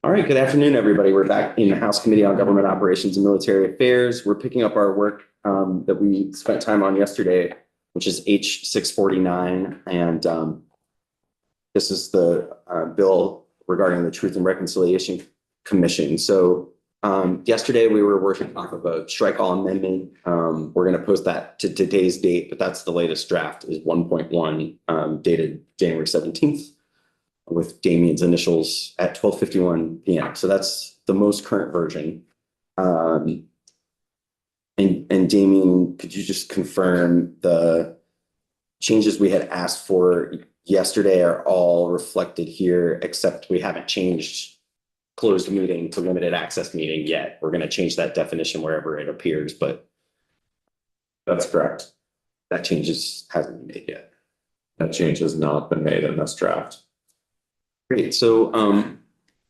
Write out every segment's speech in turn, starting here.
All right, good afternoon, everybody. We're back in the House Committee on Government Operations and Military Affairs. We're picking up our work that we spent time on yesterday, which is H 649. And this is the bill regarding the Truth and Reconciliation Commission. So yesterday we were working off of a strike all amendment. We're going to post that to today's date, but that's the latest draft is 1.1 dated January 17th. With Damien's initials at 12:51 p.m. So that's the most current version. And Damien, could you just confirm the changes we had asked for yesterday are all reflected here, except we haven't changed closed meeting to limited access meeting yet. We're going to change that definition wherever it appears, but That's correct. that hasn't been made yet. That change has not been made in this draft. Great. So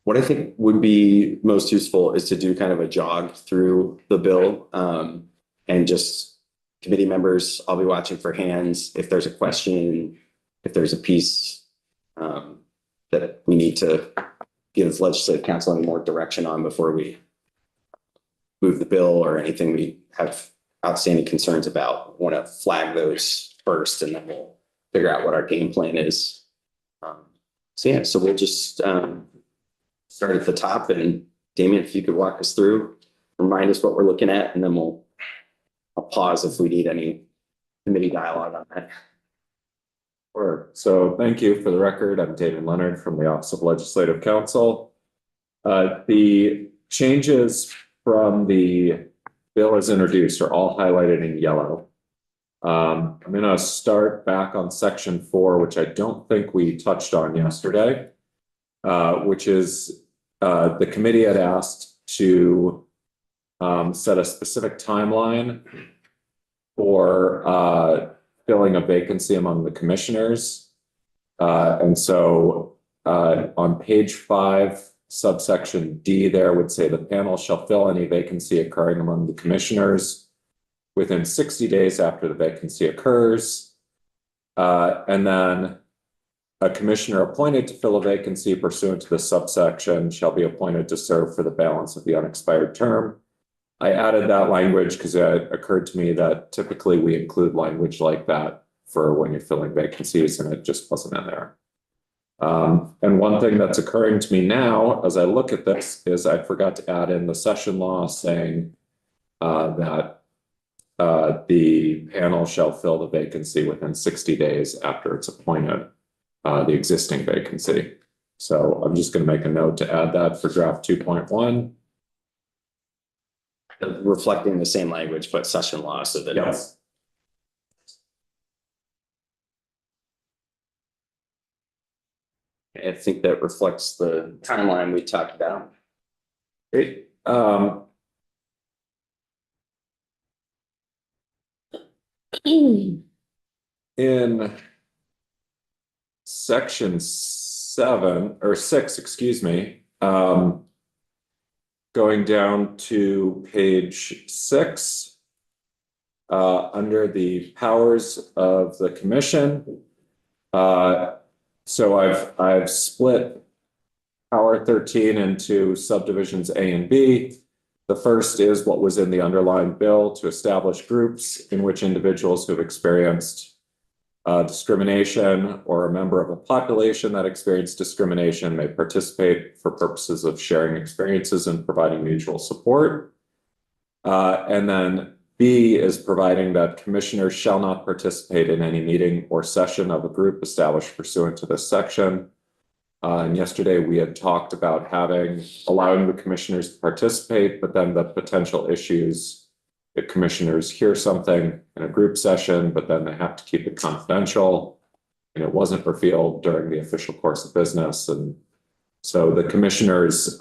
what I think would be most useful is to do kind of a jog through the bill and just committee members, I'll be watching for hands. If there's a question, if there's a piece that we need to give legislative council any more direction on before we move the bill or anything we have outstanding concerns about, want to flag those first and then we'll figure out what our game plan is. So we'll just start at the top, and Damien, if you could walk us through, remind us what we're looking at, and then I'll pause if we need any committee dialogue on that. Sure. So thank you. For the record, I'm David Leonard from the Office of Legislative Counsel. The changes from the bill as introduced are all highlighted in yellow. I'm going to start back on section 4, which I don't think we touched on yesterday, which is the committee had asked to set a specific timeline for filling a vacancy among the commissioners. And so on page 5, subsection D there would say the panel shall fill any vacancy occurring among the commissioners within 60 days after the vacancy occurs. And then a commissioner appointed to fill a vacancy pursuant to the subsection shall be appointed to serve for the balance of the unexpired term. I added that language because it occurred to me that typically we include language like that for when you're filling vacancies, and it just wasn't in there. And one thing that's occurring to me now as I look at this is I forgot to add in the session law saying that the panel shall fill the vacancy within 60 days after it's appointed, the existing vacancy. So I'm just going to make a note to add that for draft 2.1. Reflecting the same language, but session law, so that Yes. I think that reflects the timeline we talked about. Great. In section 7 or 6, excuse me, going down to page 6, under the powers of the commission. So I've split power 13 into subdivisions A and B. The first is what was in the underlying bill to establish groups in which individuals who have experienced discrimination or a member of a population that experienced discrimination may participate for purposes of sharing experiences and providing mutual support. And then B is providing that commissioners shall not participate in any meeting or session of a group established pursuant to this section. And yesterday we had talked about allowing the commissioners to participate, but then the potential issues if commissioners hear something in a group session, but then they have to keep it confidential and it wasn't revealed during the official course of business. And so the commissioners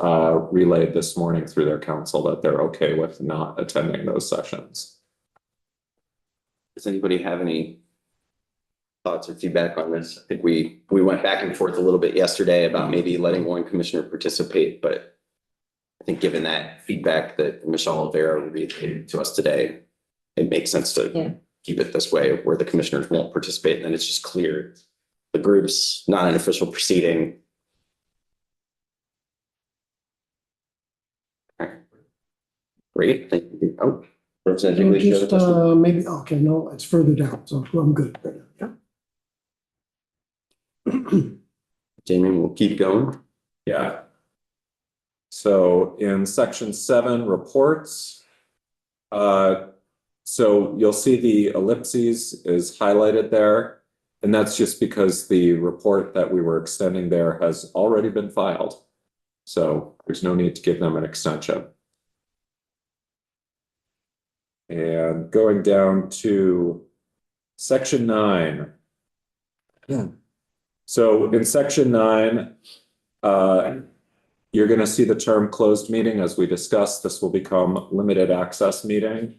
relayed this morning through their counsel that they're okay with not attending those sessions. Does anybody have any thoughts or feedback on this? I think we went back and forth a little bit yesterday about maybe letting one commissioner participate, but I think given that feedback that Michelle Olvera relayed to us today, it makes sense to keep it this way where the commissioners won't participate. And then it's just clear the group's not an official proceeding. Great, thank you. Oh, Representative English, you have a Just, question? maybe, okay, no, it's further down, so I'm good. Yeah. Damien, we'll keep going. Yeah. So in section 7, reports. So you'll see the ellipses is highlighted there. And that's just because the report that we were extending there has already been filed. So there's no need to give them an extension. And going down to section 9. So in section 9, you're going to see the term closed meeting as we discussed. This will become limited access meeting.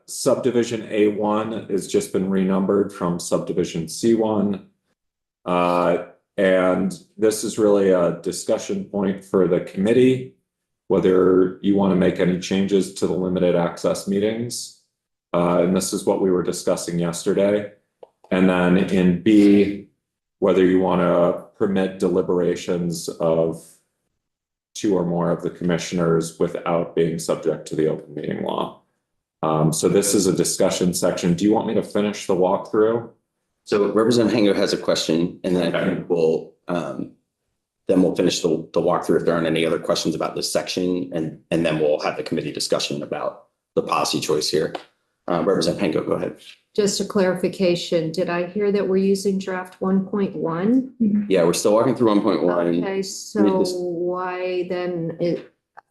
Subdivision A1 has just been renumbered from subdivision C1. And this is really a discussion point for the committee, whether you want to make any changes to the limited access meetings. And this is what we were discussing yesterday. And then in B, whether you want to permit deliberations of 2 or more of the commissioners without being subject to the open meeting law. So this is a discussion section. Do you want me to finish the walkthrough? So Representative Hango has a question, and then I think we'll finish the walkthrough if there aren't any other questions about this section, and then we'll have the committee discussion about the policy choice here. Representative Hango, go ahead. Just a clarification, did I hear that we're using draft 1.1? Yeah, we're still walking through 1.1. Okay, so why then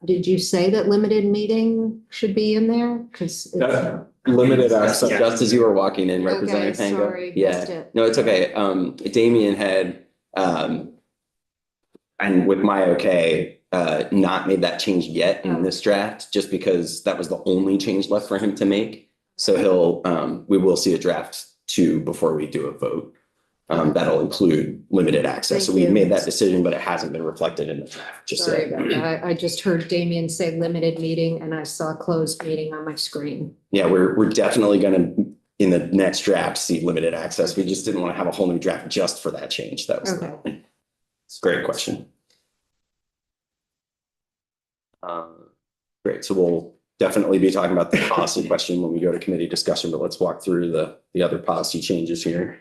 did you say that limited meeting should be in there? Because Limited access. Just as you were walking in, Representative Okay, Hango. sorry, Yeah, missed it. no, it's okay. Damien had, and with my okay, not made that change yet in this draft, just because that was the only change left for him to make. So we will see a draft 2 before we do a vote. That'll include limited access. So Thank we you. made that decision, but it hasn't been reflected in the draft, just Sorry so. about that. I just heard Damien say limited meeting and I saw closed meeting on my screen. Yeah, we're definitely gonna, in the next draft, see limited access. We just didn't want to have a whole new draft just for that change. That was, Okay. it's a great question. Great, so we'll definitely be talking about the policy question when we go to committee discussion, but let's walk through the other policy changes here.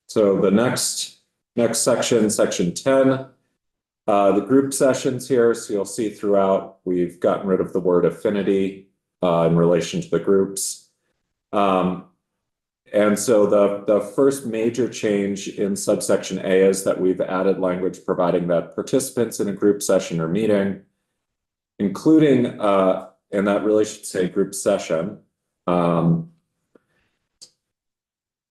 So the next section, section 10, the group sessions here. So you'll see throughout, we've gotten rid of the word affinity in relation to the groups. And so the first major change in subsection A is that we've added language providing that participants in a group session or meeting, including, and that really should say group session,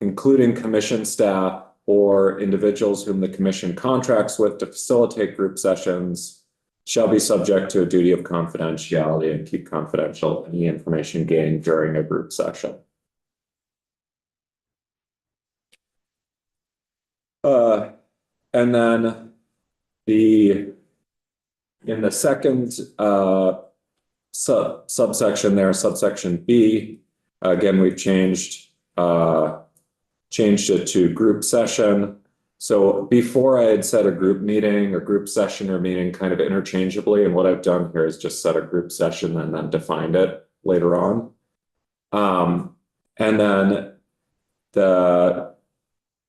including commission staff or individuals whom the commission contracts with to facilitate group sessions, shall be subject to a duty of confidentiality and keep confidential any information gained during a group session. And then in the second subsection there, subsection B, again, we've changed it to group session. So before I had said a group meeting or group session or meeting kind of interchangeably, and what I've done here is just set a group session and then defined it later on. And then the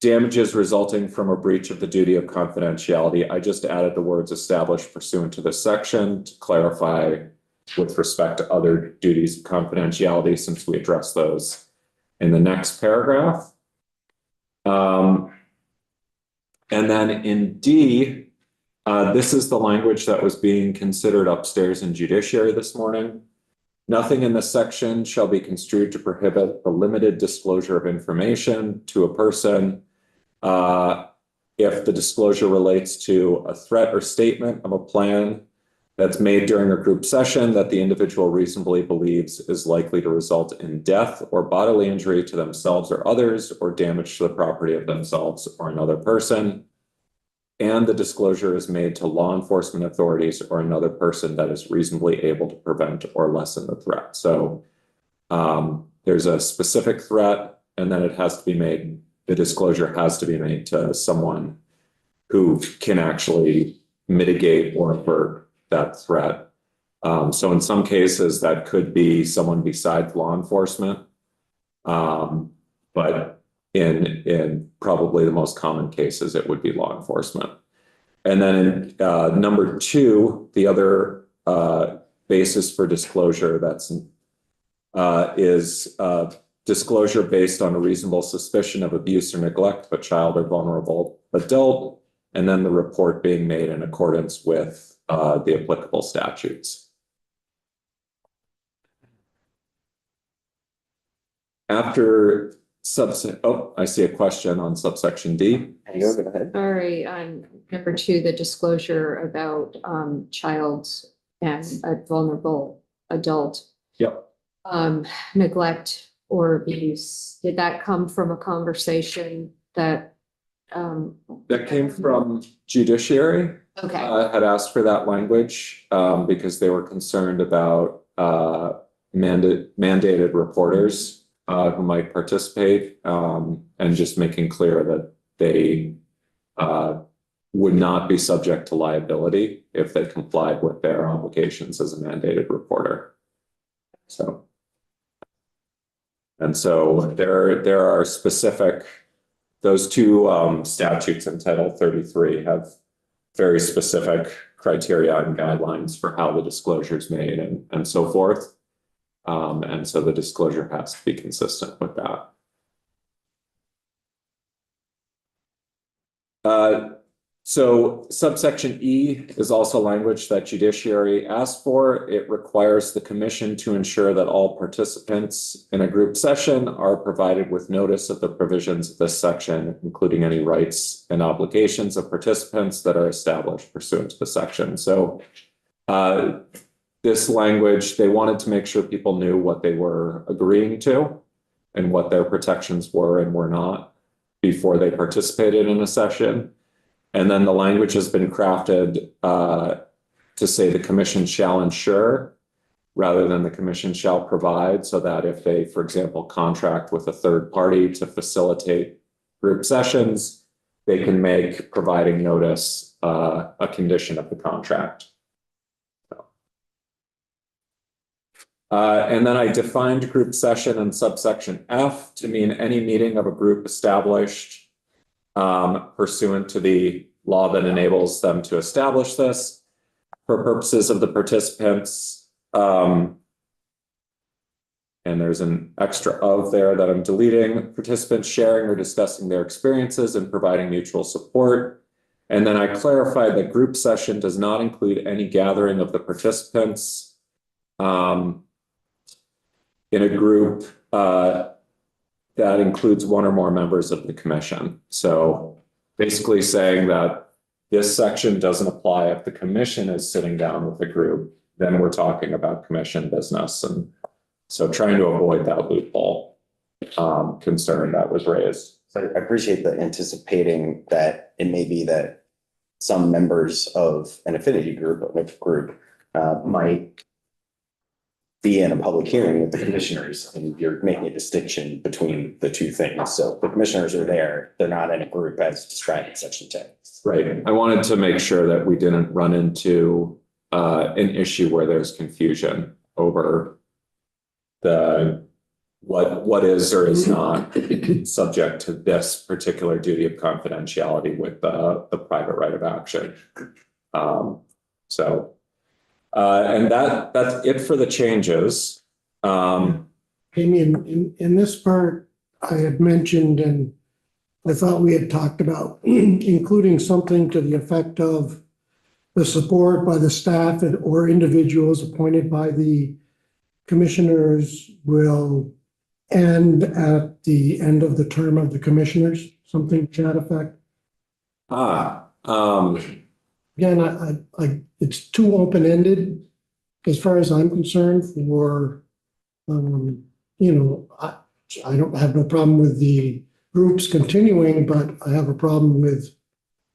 damages resulting from a breach of the duty of confidentiality, I just added the words established pursuant to this section to clarify with respect to other duties of confidentiality, since we address those in the next paragraph. And then in D, this is the language that was being considered upstairs in judiciary this morning. Nothing in this section shall be construed to prohibit the limited disclosure of information to a person if the disclosure relates to a threat or statement of a plan that's made during a group session that the individual reasonably believes is likely to result in death or bodily injury to themselves or others, or damage to the property of themselves or another person. And the disclosure is made to law enforcement authorities or another person that is reasonably able to prevent or lessen the threat. So there's a specific threat and then it has to be made, the disclosure has to be made to someone who can actually mitigate or avert that threat. So in some cases, that could be someone besides law enforcement. But in probably the most common cases, it would be law enforcement. And then number two, the other basis for disclosure is disclosure based on a reasonable suspicion of abuse or neglect of a child or vulnerable adult, and then the report being made in accordance with the applicable statutes. After I see a question on subsection D. Go ahead. Sorry, on number two, the disclosure about child and a vulnerable adult. Yep. Neglect or abuse. Did that come from a conversation that? That came from judiciary. Okay, Had asked for that language because they were concerned about mandated reporters who might participate, and just making clear that they would not be subject to liability if they complied with their obligations as a mandated reporter. So, and so there are specific, those two statutes in Title 33 have very specific criteria and guidelines for how the disclosure is made and so forth. And so the disclosure has to be consistent with that. So subsection E is also language that judiciary asked for. It requires the commission to ensure that all participants in a group session are provided with notice of the provisions of this section, including any rights and obligations of participants that are established pursuant to the section. So this language, they wanted to make sure people knew what they were agreeing to and what their protections were and were not before they participated in a session. And then the language has been crafted to say the commission shall ensure rather than the commission shall provide, so that if they, for example, contract with a third party to facilitate group sessions, they can make providing notice a condition of the contract. And then I defined group session in subsection F to mean any meeting of a group established pursuant to the law that enables them to establish this for purposes of the participants. And there's an extra of there that I'm deleting. Participants sharing or discussing their experiences and providing mutual support. And then I clarified that group session does not include any gathering of the participants in a group that includes one or more members of the commission. So basically saying that this section doesn't apply if the commission is sitting down with the group, then we're talking about commission business. And so trying to avoid that loophole concern that was raised. So I appreciate the anticipating that it may be that some members of an affinity group or mixed group might be in a public hearing with the commissioners, and you're making a distinction between the two things. So the commissioners are there, they're not in a group as described in section 10. Right. I wanted to make sure that we didn't run into an issue where there's confusion over what is or is not subject to this particular duty of confidentiality with the private right of action. And that's it for the changes. Amy, in this part, I had mentioned, and I thought we had talked about including something to the effect of the support by the staff or individuals appointed by the commissioners will end at the end of the term of the commissioners, something to that effect. Again, it's too open-ended as far as I'm concerned for, I don't have no problem with the groups continuing, but I have a problem with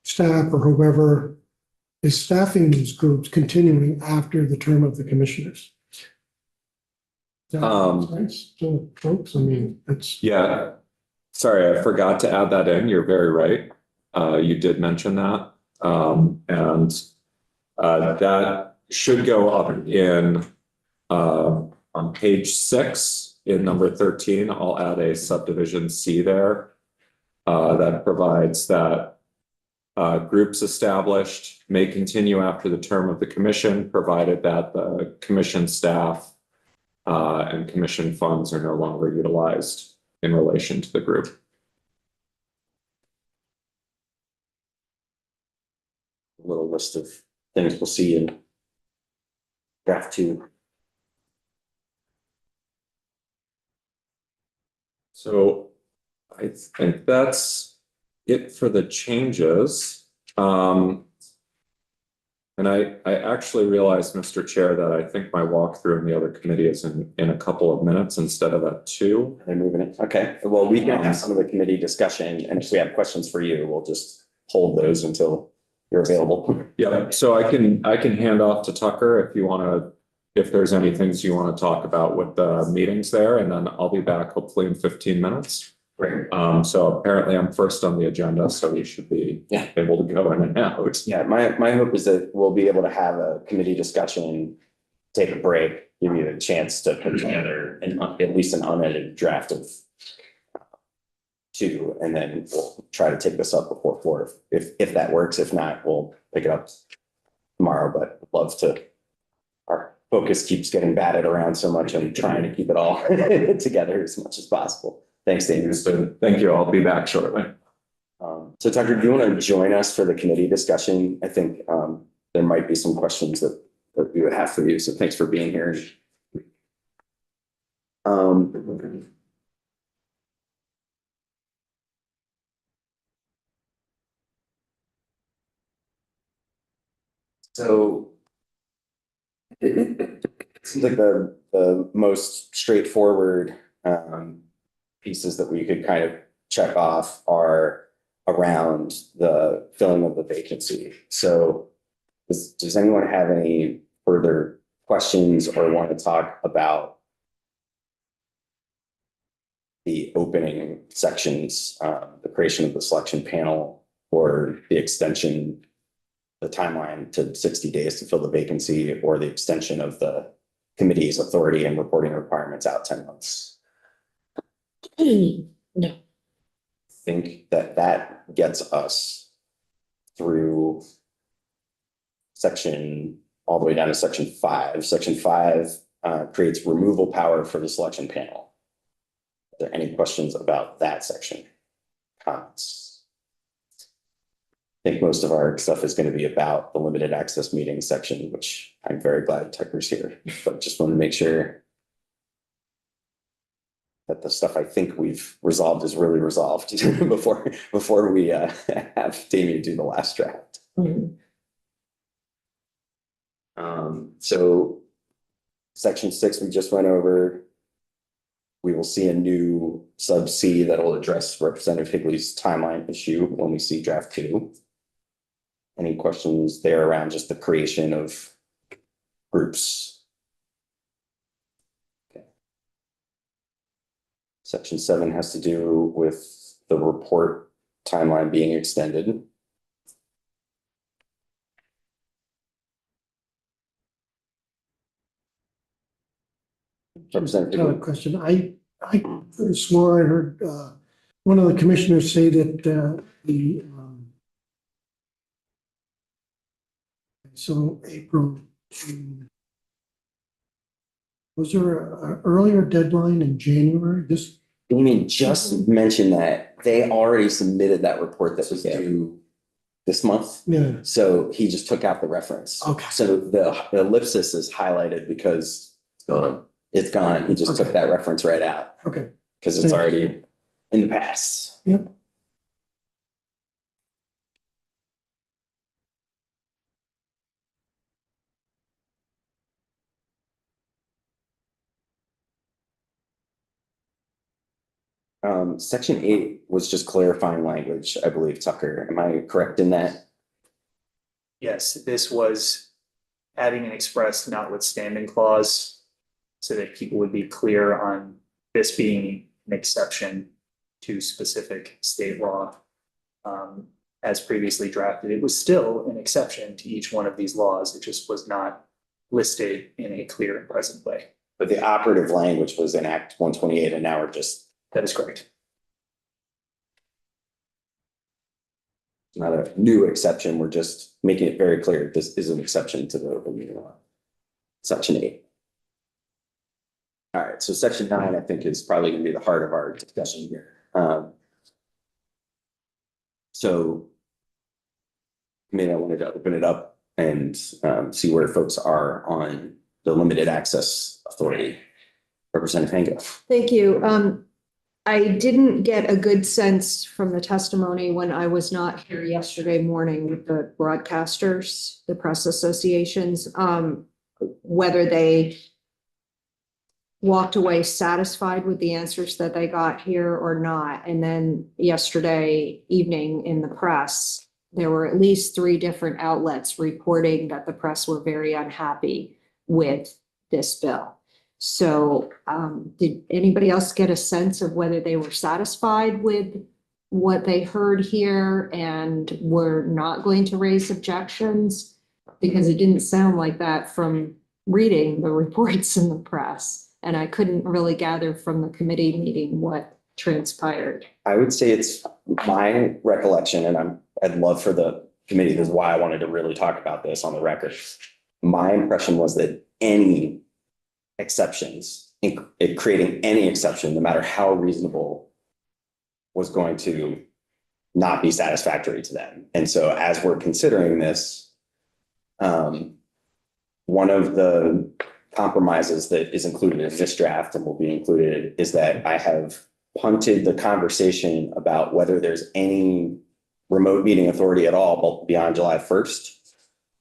staff or whoever is staffing these groups continuing after the term of the commissioners. Does that make sense to folks? I mean, it's. Yeah, Sorry, I forgot to add that in. You're very right. You did mention that. And that should go up in on page 6 in number 13. I'll add a subdivision C there that provides that groups established may continue after the term of the commission, provided that the commission staff and commission funds are no longer utilized in relation to the group. A little list of things we'll see in draft 2. So I think that's it for the changes. And I actually realized, Mr. Chair, that I think my walkthrough in the other committee is in a couple of minutes instead of at 2. They're moving it. Okay, well, we can have some of the committee discussion, and if we have questions for you, we'll just hold those until you're available. Yeah, so I can hand off to Tucker if you want to, if there's any things you want to talk about with the meetings there, and then I'll be back hopefully in 15 minutes. Great. So apparently I'm first on the agenda, so we should be able to go in and out. Yeah, my hope is that we'll be able to have a committee discussion, take a break, give you a chance to put together at least an unedited draft of 2, and then we'll try to take this up before 4 if that works. If not, we'll pick it up tomorrow, but I'd love to. Our focus keeps getting batted around so much. I'm trying to keep it all together as much as possible. Thanks, Dave. Thank you. I'll be back shortly. So Tucker, do you want to join us for the committee discussion? I think there might be some questions that we would have for you. So thanks for being here. So it seems like the most straightforward pieces that we could kind of check off are around the filling of the vacancy. So does anyone have any further questions or want to talk about the opening sections, the creation of the selection panel, or the extension, the timeline to 60 days to fill the vacancy, or the extension of the committee's authority and reporting requirements out 10 months? No. I think that gets us through all the way down to section 5. Section 5 creates removal power for the selection panel. Are there any questions about that section? Comments? I think most of our stuff is going to be about the limited access meeting section, which I'm very glad Tucker's here, but just want to make sure that the stuff I think we've resolved is really resolved before we have Damien do the last draft. So section 6 we just went over. We will see a new sub C that will address Representative Higley's timeline issue when we see draft 2. Any questions there around just the creation of groups? Okay. Section 7 has to do with the report timeline being extended. Another question. I could have swore I heard one of the commissioners say that so April, was there an earlier deadline in January? Damien just mentioned that they already submitted that report that was due this month. Yeah. So he just took out the reference. Okay. So the ellipsis is highlighted because it's gone. He just took that reference right out Okay. because it's already in the past. Yep. Section 8 was just clarifying language, I believe, Tucker. Am I correct in that? Yes, this was adding an express notwithstanding clause so that people would be clear on this being an exception to specific state law. As previously drafted, it was still an exception to each one of these laws. It just was not listed in a clear and present way. But the operative language was in Act 128, and now we're just That is correct. not a new exception. We're just making it very clear this is an exception to the open meeting law. Section 8. All right, so Section 9, I think, is probably going to be the heart of our discussion here. So maybe I wanted to open it up and see where folks are on the limited access authority. Representative Hango. Thank you. I didn't get a good sense from the testimony when I was not here yesterday morning with the broadcasters, the press associations, whether they walked away satisfied with the answers that they got here or not. And then yesterday evening in the press, there were at least 3 different outlets reporting that the press were very unhappy with this bill. So did anybody else get a sense of whether they were satisfied with what they heard here and were not going to raise objections? Because it didn't sound like that from reading the reports in the press. And I couldn't really gather from the committee meeting what transpired. I would say it's my recollection, and I'd love for the committee, this is why I wanted to really talk about this on the record. My impression was that any exceptions, creating any exception, no matter how reasonable, was going to not be satisfactory to them. And so as we're considering this, one of the compromises that is included in this draft and will be included is that I have punted the conversation about whether there's any remote meeting authority at all beyond July 1st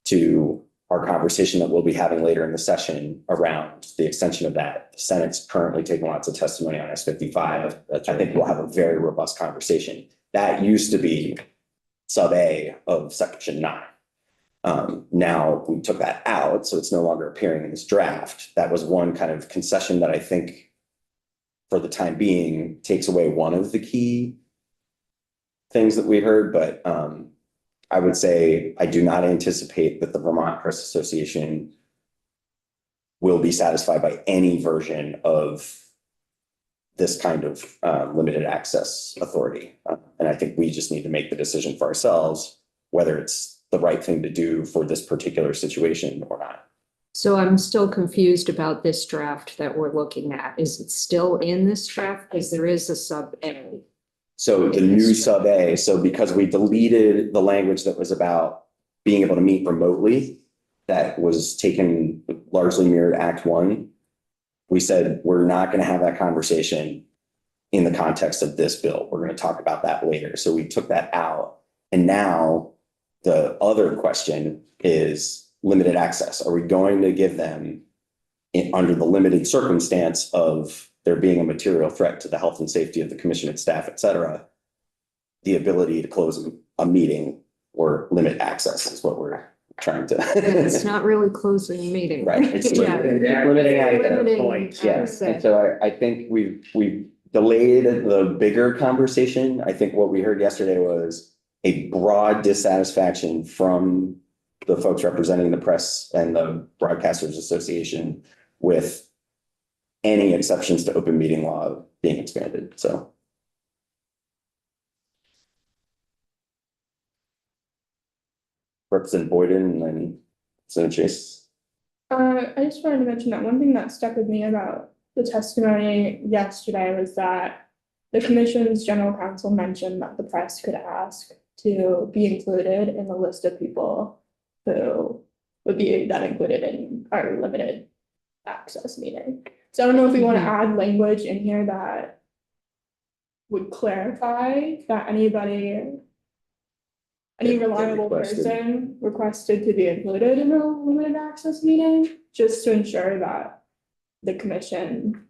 to our conversation that we'll be having later in the session around the extension of that. The Senate's currently taking lots of testimony on S-55. I think we'll have a very robust conversation. That used to be sub A of Section 9. Now we took that out, so it's no longer appearing in this draft. That was one kind of concession that I think for the time being takes away one of the key things that we heard, but I would say I do not anticipate that the Vermont Press Association will be satisfied by any version of this kind of limited access authority. And I think we just need to make the decision for ourselves, whether it's the right thing to do for this particular situation or not. So I'm still confused about this draft that we're looking at. Is it still in this draft? Because there is a sub A. So the new sub A, so because we deleted the language that was about being able to meet remotely, that was taken largely mirrored Act 1. We said, we're not going to have that conversation in the context of this bill. We're going to talk about that later. So we took that out. And now the other question is limited access. Are we going to give them, under the limited circumstance of there being a material threat to the health and safety of the commission and staff, et cetera, the ability to close a meeting or limit access is what we're trying to. It's not really closing a meeting. Right. It's Yeah. limiting access. Limiting Yes, and access. so I think we've delayed the bigger conversation. I think what we heard yesterday was a broad dissatisfaction from the folks representing the press and the Broadcasters Association with any exceptions to open meeting law being expanded, so. Representative Boyden and then Senator Chase. I just wanted to mention that one thing that stuck with me about the testimony yesterday was that the commission's general counsel mentioned that the press could ask to be included in the list of people who would be then included in our limited access meeting. So I don't know if we want to add language in here that would clarify that any reliable person requested to be included in a limited access meeting, just to ensure that the commission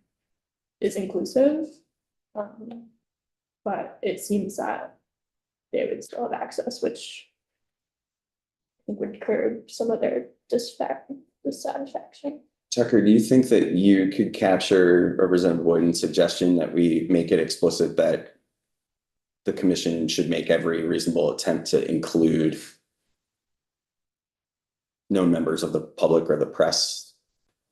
is inclusive. But it seems that they would still have access, which I think would curb some of their dissatisfaction. Tucker, do you think that you could capture Representative Boyden's suggestion that we make it explicit that the commission should make every reasonable attempt to include known members of the public or the press.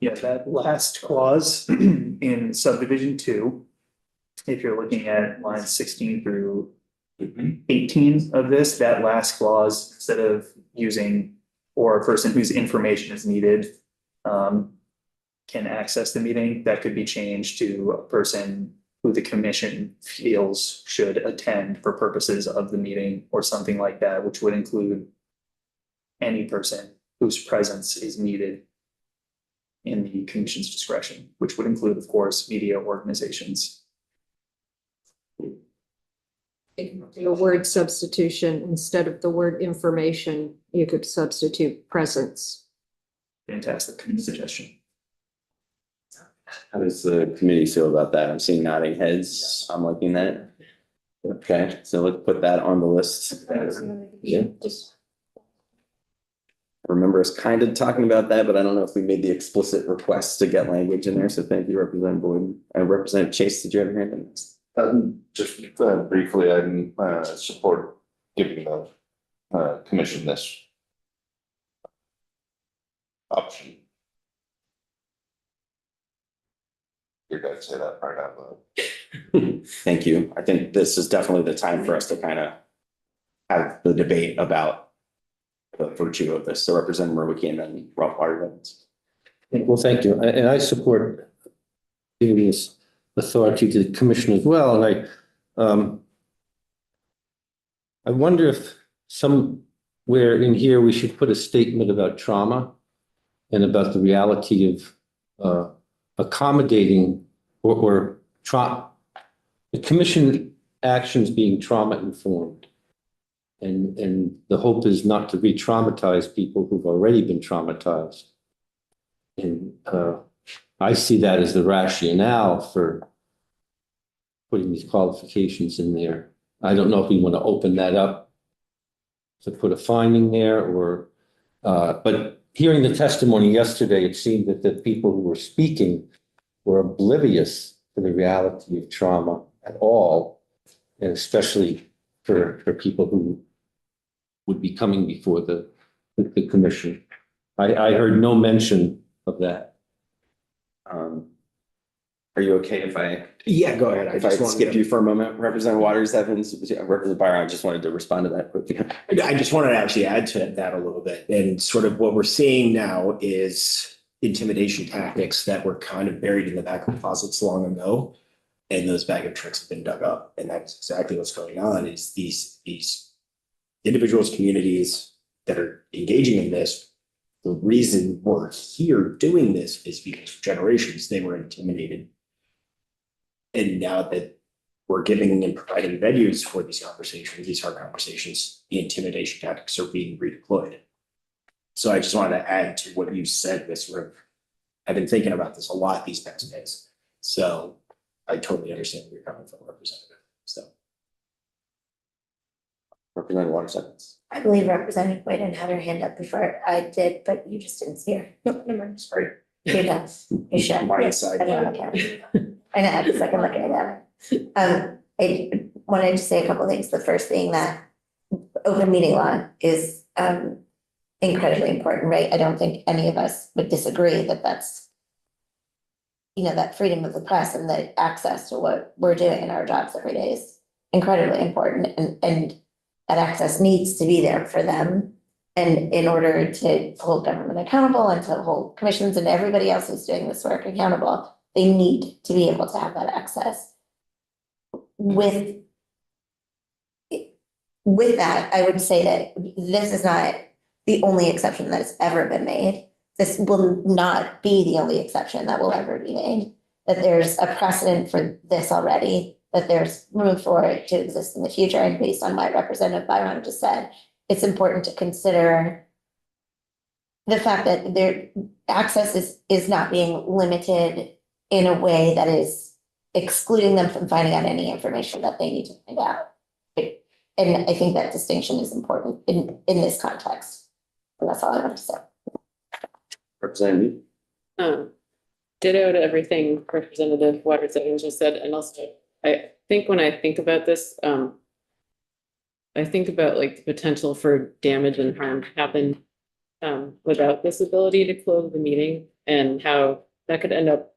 Yeah, that last clause in subdivision 2, if you're looking at lines 16 through 18 of this, that last clause, instead of using or a person whose information is needed can access the meeting, that could be changed to a person who the commission feels should attend for purposes of the meeting or something like that, which would include any person whose presence is needed in the commission's discretion, which would include, of course, media organizations. A word substitution, instead of the word information, you could substitute presence. Fantastic suggestion. How does the committee feel about that? I'm seeing nodding heads. I'm liking that. Okay, so let's put that on the list. Yeah. I remember us kind of talking about that, but I don't know if we made the explicit request to get language in there. So thank you, Representative Boyd. Representative Chase, did you have your hand up? Just briefly, I support giving the commission this option. You're gonna say that part out loud. Thank you. I think this is definitely the time for us to kind of have the debate about the virtue of this. So Representative Murwicky and then Ralph Waterman. Well, thank you. And I support giving this authority to the commission as well. And I wonder if somewhere in here we should put a statement about trauma and about the reality of accommodating or the commission actions being trauma informed. And the hope is not to re-traumatize people who've already been traumatized. And I see that as the rationale for putting these qualifications in there. I don't know if we want to open that up to put a finding there or, but hearing the testimony yesterday, it seemed that the people who were speaking were oblivious to the reality of trauma at all, and especially for people who would be coming before the commission. I heard no mention of that. Are you okay if I? Yeah, go ahead. If I skip you for a moment, Representative Waters Evans, Representative Byron, I just wanted to respond to that quickly. I just wanted to actually add to that a little bit. And sort of what we're seeing now is intimidation tactics that were kind of buried in the back of closets long ago. And those bag of tricks have been dug up. And that's exactly what's going on is these individuals, communities that are engaging in this. The reason we're here doing this is because for generations they were intimidated. And now that we're giving and providing venues for these conversations, these hard conversations, the intimidation tactics are being redeployed. So I just wanted to add to what you said, Ms. Riv. I've been thinking about this a lot these past days. So I totally understand where you're coming from, Representative. So. Representative Waters Evans. I believe Representative Boyden had her hand up before I did, but you just didn't see her. Nope, never mind. Sorry. You did. You should. My side. I know, okay. I know, I had a second looking at that. I wanted to say a couple of things. The first being that open meeting law is incredibly important, right? I don't think any of us would disagree that that's, you know, that freedom of the press and the access to what we're doing in our jobs every day is incredibly important, and that access needs to be there for them. And in order to hold government accountable and to hold commissions and everybody else who's doing this work accountable, they need to be able to have that access. With that, I would say that this is not the only exception that has ever been made. This will not be the only exception that will ever be made. That there's a precedent for this already, that there's room for it to exist in the future. And based on what Representative Byron just said, it's important to consider the fact that their access is not being limited in a way that is excluding them from finding out any information that they need to find out. And I think that distinction is important in this context. And that's all I want to say. Representative. Ditto to everything Representative Waters Evans just said. And also, I think when I think about this, I think about like the potential for damage and harm to happen without this ability to close the meeting and how that could end up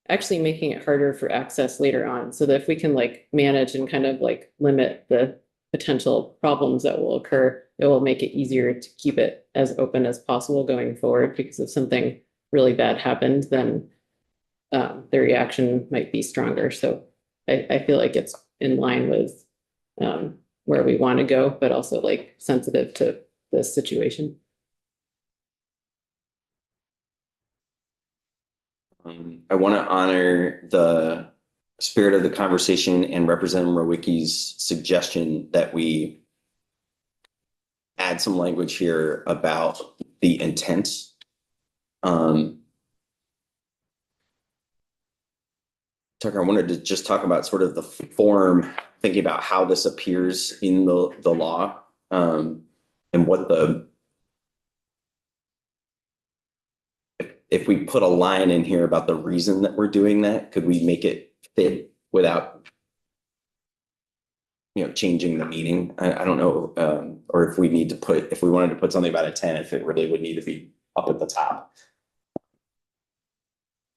actually making it harder for access later on. So that if we can like manage and kind of like limit the potential problems that will occur, it will make it easier to keep it as open as possible going forward, because if something really bad happened, then the reaction might be stronger. So I feel like it's in line with where we want to go, but also like sensitive to this situation. I want to honor the spirit of the conversation and Representative Mrowicki's suggestion that we add some language here about the intent. Tucker, I wanted to just talk about sort of the form, thinking about how this appears in the law, and what if we put a line in here about the reason that we're doing that, could we make it fit without, changing the meaning? I don't know, or if we need to put, if we wanted to put something about a 10, if it really would need to be up at the top.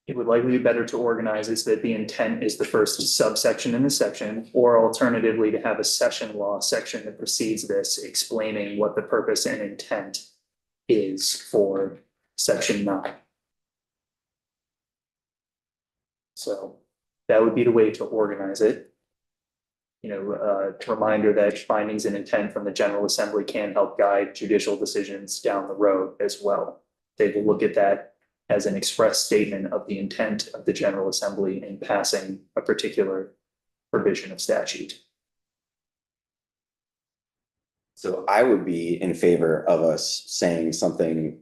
It would likely be better to organize is that the intent is the first subsection in the section, or alternatively to have a session law section that precedes this, explaining what the purpose and intent is for section 9. So that would be the way to organize it. Reminder that findings and intent from the General Assembly can help guide judicial decisions down the road as well. They will look at that as an express statement of the intent of the General Assembly in passing a particular provision of statute. So I would be in favor of us saying something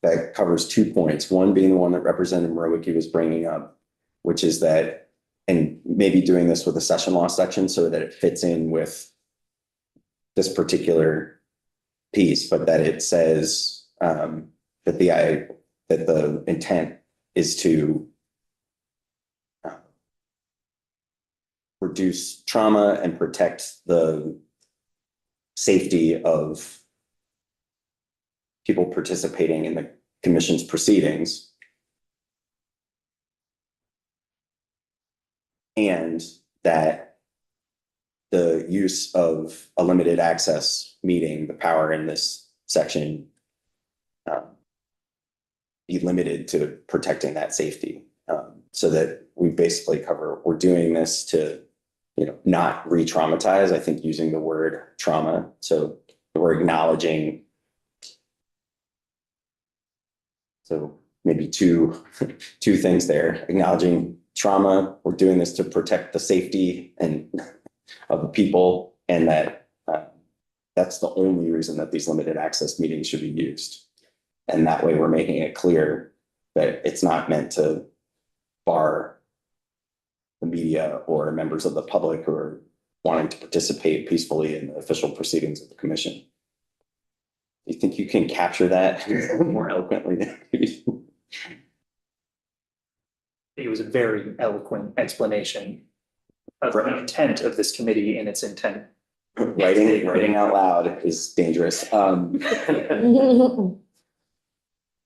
that covers 2 points. One being the one that Representative Mrowicki was bringing up, which is that, and maybe doing this with a session law section so that it fits in with this particular piece, but that it says that the intent is to reduce trauma and protect the safety of people participating in the commission's proceedings. And that the use of a limited access meeting, the power in this section, be limited to protecting that safety, so that we basically cover, we're doing this to, not re-traumatize. I think using the word trauma. So we're acknowledging. So maybe two things there, acknowledging trauma. We're doing this to protect the safety and of the people, and that that's the only reason that these limited access meetings should be used. And that way we're making it clear that it's not meant to bar the media or members of the public who are wanting to participate peacefully in the official proceedings of the commission. Do you think you can capture that more eloquently? It was a very eloquent explanation of the intent of this committee and its intent. Writing out loud is dangerous.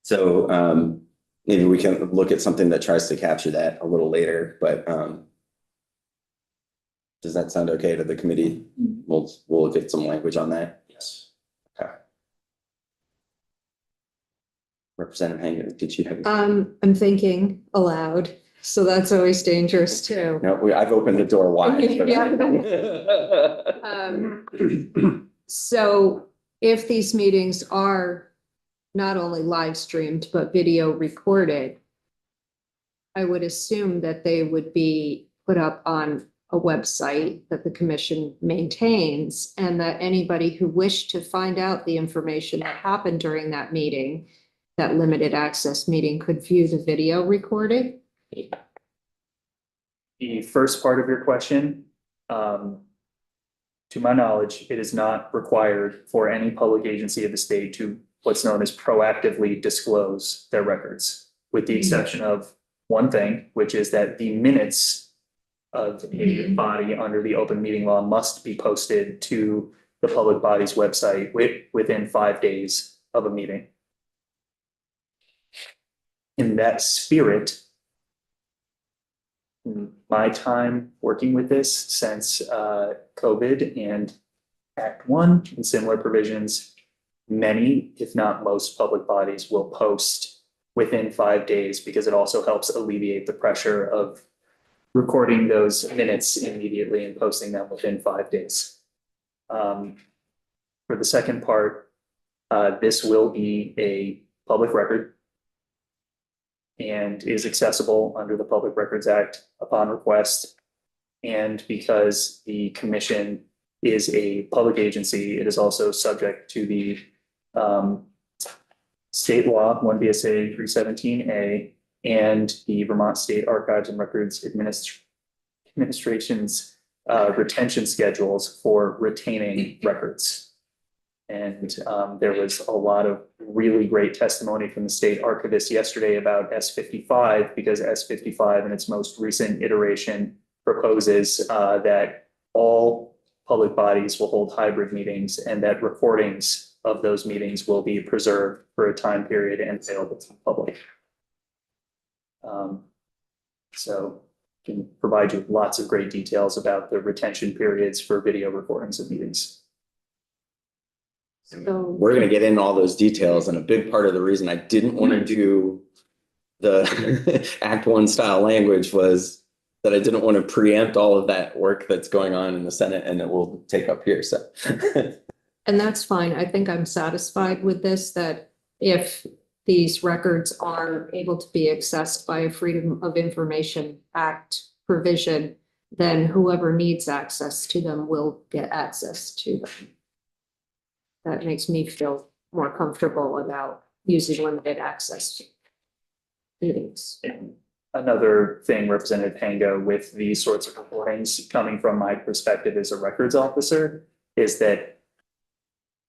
So maybe we can look at something that tries to capture that a little later, but does that sound okay to the committee? We'll get some language on that. Yes. Okay. Representative Hanger, did you have? I'm thinking aloud, so that's always dangerous too. No, I've opened the door wide. So if these meetings are not only live streamed, but video recorded, I would assume that they would be put up on a website that the commission maintains, and that anybody who wished to find out the information that happened during that meeting, that limited access meeting, could view the video recording. The first part of your question, to my knowledge, it is not required for any public agency of the state to what's known as proactively disclose their records, with the exception of one thing, which is that the minutes of a body under the open meeting law must be posted to the public body's website within 5 days of a meeting. In that spirit, my time working with this since COVID and Act 1 and similar provisions, many, if not most, public bodies will post within 5 days because it also helps alleviate the pressure of recording those minutes immediately and posting them within 5 days. For the second part, this will be a public record and is accessible under the Public Records Act upon request. And because the commission is a public agency, it is also subject to the state law 1 VSA 317A and the Vermont State Archives and Records Administration's retention schedules for retaining records. And there was a lot of really great testimony from the state archivist yesterday about S55, because S55 in its most recent iteration proposes that all public bodies will hold hybrid meetings and that recordings of those meetings will be preserved for a time period and available to the public. So can provide you with lots of great details about the retention periods for video recordings of meetings. So We're gonna get into all those details, and a big part of the reason I didn't want to do the Act 1 style language was that I didn't want to preempt all of that work that's going on in the Senate and it will take up here, so. and that's fine. I think I'm satisfied with this, that if these records are able to be accessed by a Freedom of Information Act provision, then whoever needs access to them will get access to them. That makes me feel more comfortable about using limited access meetings. And another thing, Representative Pango, with these sorts of recordings, coming from my perspective as a records officer, is that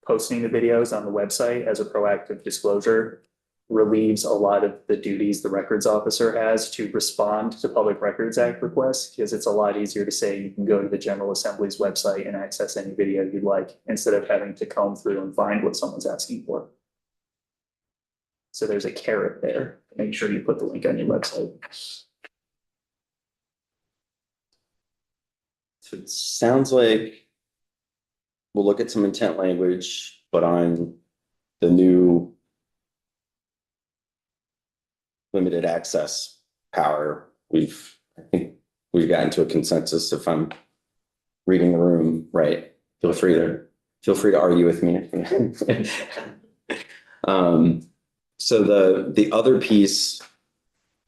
posting the videos on the website as a proactive disclosure relieves a lot of the duties the records officer has to respond to Public Records Act requests, because it's a lot easier to say you can go to the General Assembly's website and access any video you'd like, instead of having to comb through and find what someone's asking for. So there's a carrot there. Make sure you put the link on your website. So it sounds like we'll look at some intent language, but on the new limited access power, I think we've gotten to a consensus. If I'm reading the room right, feel free to argue with me. So the other piece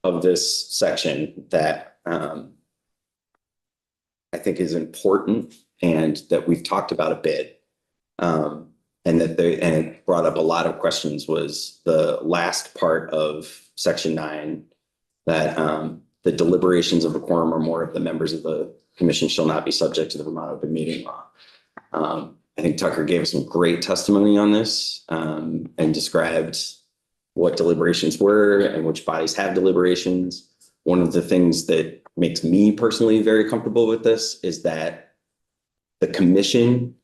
of this section that I think is important and that we've talked about a bit, and it brought up a lot of questions, was the last part of Section 9, that the deliberations of a quorum or more of the members of the commission shall not be subject to the Vermont Open Meeting Law. I think Tucker gave us some great testimony on this, and described what deliberations were and which bodies have deliberations. One of the things that makes me personally very comfortable with this is that the commission,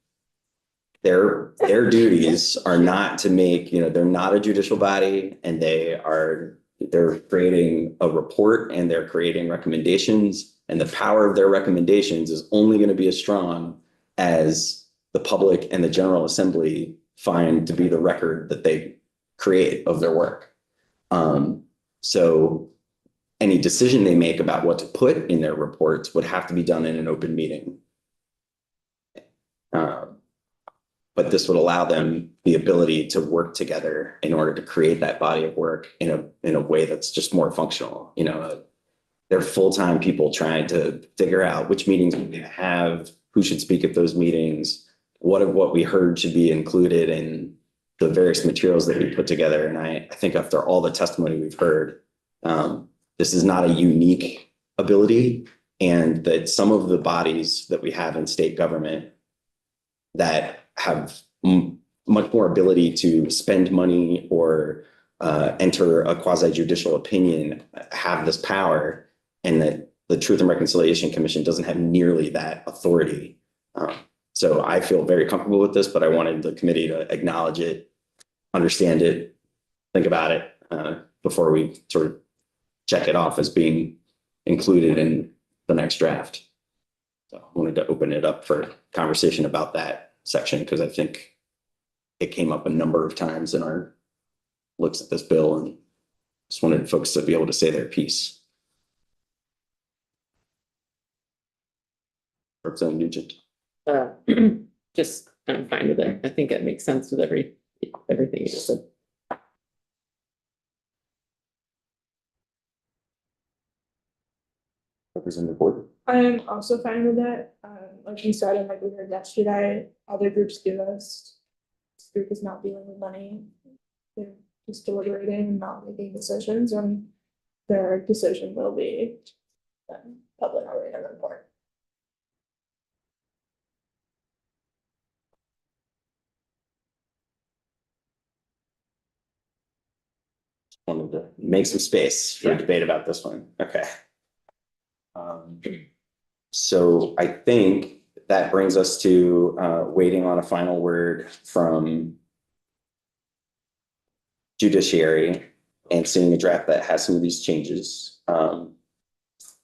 their duties are not to make, they're not a judicial body, and they're creating a report and they're creating recommendations, and the power of their recommendations is only going to be as strong as the public and the General Assembly find to be the record that they create of their work. So any decision they make about what to put in their reports would have to be done in an open meeting. But this would allow them the ability to work together in order to create that body of work in a way that's just more functional. They're full-time people trying to figure out which meetings we're going to have, who should speak at those meetings, what we heard should be included in the various materials that we put together. And I think after all the testimony we've heard, this is not a unique ability, and that some of the bodies that we have in state government that have much more ability to spend money or enter a quasi-judicial opinion have this power, and that the Truth and Reconciliation Commission doesn't have nearly that authority. So I feel very comfortable with this, but I wanted the committee to acknowledge it, understand it, think about it, before we sort of check it off as being included in the next draft. So I wanted to open it up for conversation about that section, because I think it came up a number of times in our looks at this bill, and just wanted folks to be able to say their piece. Representative Nugent. Just, I'm fine with it. I think it makes sense with everything you just said. Representative Boyd. I'm also fine with it. Like you said, and like we heard yesterday, other groups do this. This group is not dealing with money. They're just deliberating and not making decisions, and their decision will be public already in a report. Wanted to make some space for debate about this one. Okay. So I think that brings us to waiting on a final word from judiciary and seeing a draft that has some of these changes.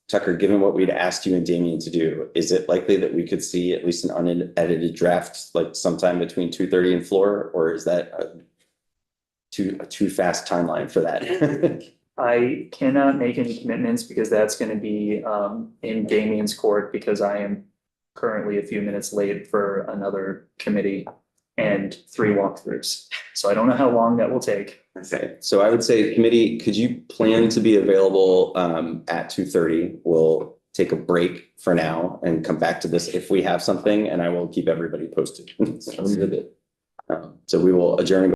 Tucker, given what we'd asked you and Damien to do, is it likely that we could see at least an unedited draft like sometime between 2:30 and floor, or is that a too fast timeline for that? I cannot make any commitments because that's gonna be in Damien's court, because I am currently a few minutes late for another committee and 3 walkthroughs. So I don't know how long that will take. Okay, so I would say committee, could you plan to be available at 2:30? We'll take a break for now and come back to this if we have something, and I will keep everybody posted. So we will adjourn.